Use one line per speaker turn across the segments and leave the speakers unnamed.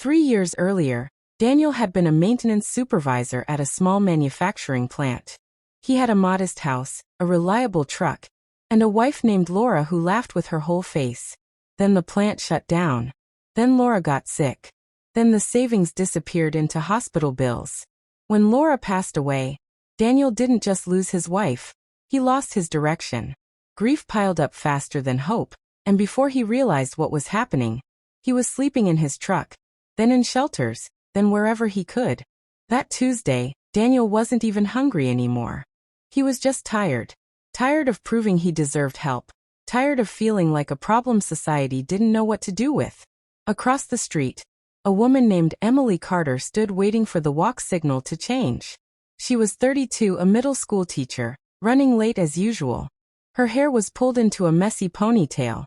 3 years earlier, Daniel had been a maintenance supervisor at a small manufacturing plant. He had a modest house, a reliable truck, and a wife named Laura who laughed with her whole face. Then the plant shut down. Then Laura got sick. Then the savings disappeared into hospital bills. When Laura passed away, Daniel didn't just lose his wife, he lost his direction. Grief piled up faster than hope, and before he realized what was happening, he was sleeping in his truck, then in shelters, then wherever he could. That Tuesday, Daniel wasn't even hungry anymore. He was just tired. Tired of proving he deserved help. Tired of feeling like a problem society didn't know what to do with. Across the street, a woman named Emily Carter stood waiting for the walk signal to change. She was 32, a middle school teacher, running late as usual. Her hair was pulled into a messy ponytail,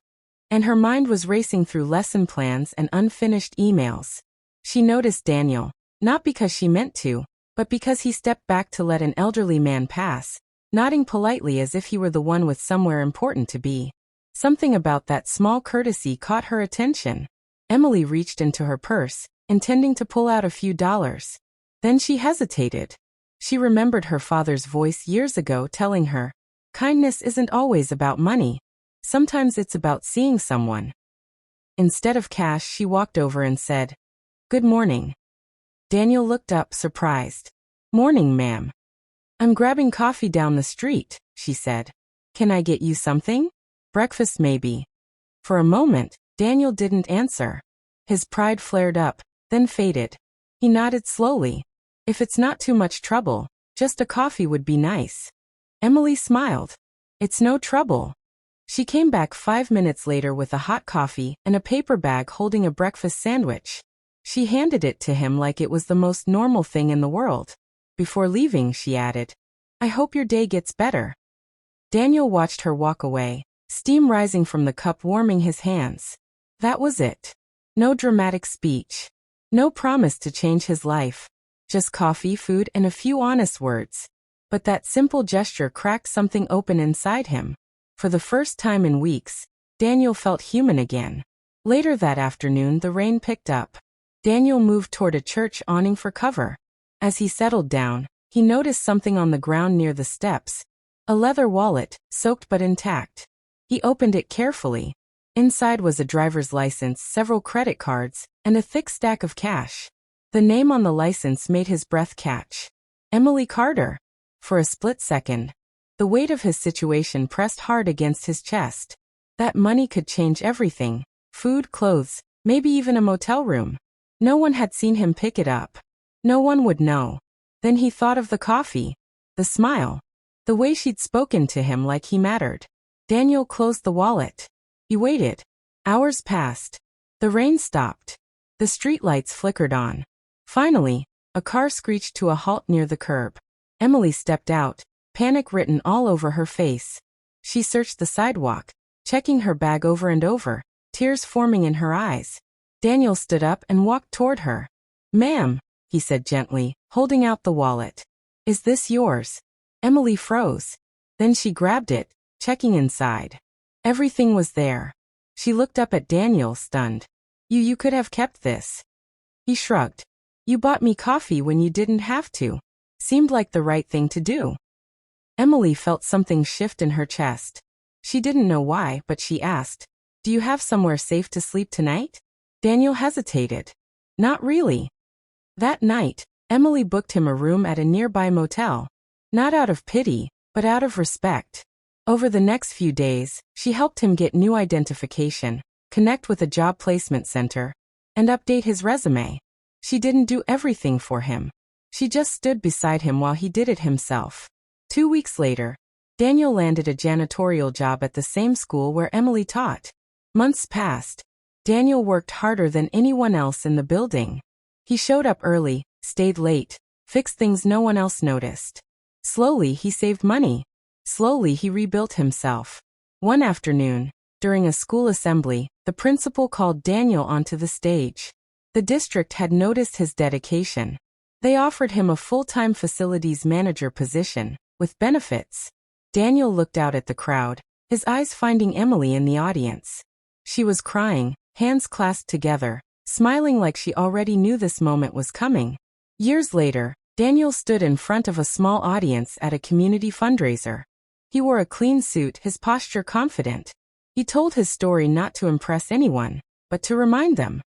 and her mind was racing through lesson plans and unfinished emails. She noticed Daniel, not because she meant to, but because he stepped back to let an elderly man pass, nodding politely as if he were the one with somewhere important to be. Something about that small courtesy caught her attention. Emily reached into her purse, intending to pull out a few dollars. Then she hesitated. She remembered her father's voice years ago telling her, "Kindness isn't always about money. Sometimes it's about seeing someone." Instead of cash, she walked over and said, "Good morning." Daniel looked up, surprised. "Morning, ma'am." "I'm grabbing coffee down the street," she said. "Can I get you something? Breakfast maybe." For a moment, Daniel didn't answer. His pride flared up, then faded. He nodded slowly. "If it's not too much trouble, just a coffee would be nice." Emily smiled. "It's no trouble." She came back 5 minutes later with a hot coffee and a paper bag holding a breakfast sandwich. She handed it to him like it was the most normal thing in the world. Before leaving, she added, "I hope your day gets better." Daniel watched her walk away, steam rising from the cup warming his hands. That was it. No dramatic speech. No promise to change his life. Just coffee, food, and a few honest words. But that simple gesture cracked something open inside him. For the first time in weeks, Daniel felt human again. Later that afternoon, the rain picked up. Daniel moved toward a church awning for cover. As he settled down, he noticed something on the ground near the steps. A leather wallet, soaked but intact. He opened it carefully. Inside was a driver's license, several credit cards, and a thick stack of cash. The name on the license made his breath catch. Emily Carter. For a split second, the weight of his situation pressed hard against his chest. That money could change everything. Food, clothes, maybe even a motel room. No one had seen him pick it up. No one would know. Then he thought of the coffee. The smile. The way she'd spoken to him like he mattered. Daniel closed the wallet. He waited. Hours passed. The rain stopped. The streetlights flickered on. Finally, a car screeched to a halt near the curb. Emily stepped out, panic written all over her face. She searched the sidewalk, checking her bag over and over, tears forming in her eyes. Daniel stood up and walked toward her. "Ma'am," he said gently, holding out the wallet. "Is this yours?" Emily froze. Then she grabbed it, checking inside. Everything was there. She looked up at Daniel, stunned. You could have kept this." He shrugged. "You bought me coffee when you didn't have to. Seemed like the right thing to do." Emily felt something shift in her chest. She didn't know why, but she asked, "Do you have somewhere safe to sleep tonight?" Daniel hesitated. "Not really." That night, Emily booked him a room at a nearby motel. Not out of pity, but out of respect. Over the next few days, she helped him get new identification, connect with a job placement center, and update his resume. She didn't do everything for him. She just stood beside him while he did it himself. 2 weeks later, Daniel landed a janitorial job at the same school where Emily taught. Months passed. Daniel worked harder than anyone else in the building. He showed up early, stayed late, fixed things no one else noticed. Slowly, he saved money. Slowly, he rebuilt himself. One afternoon, during a school assembly, the principal called Daniel onto the stage. The district had noticed his dedication. They offered him a full-time facilities manager position, with benefits. Daniel looked out at the crowd, his eyes finding Emily in the audience. She was crying, hands clasped together, smiling like she already knew this moment was coming. Years later, Daniel stood in front of a small audience at a community fundraiser. He wore a clean suit, his posture confident. He told his story not to impress anyone, but to remind them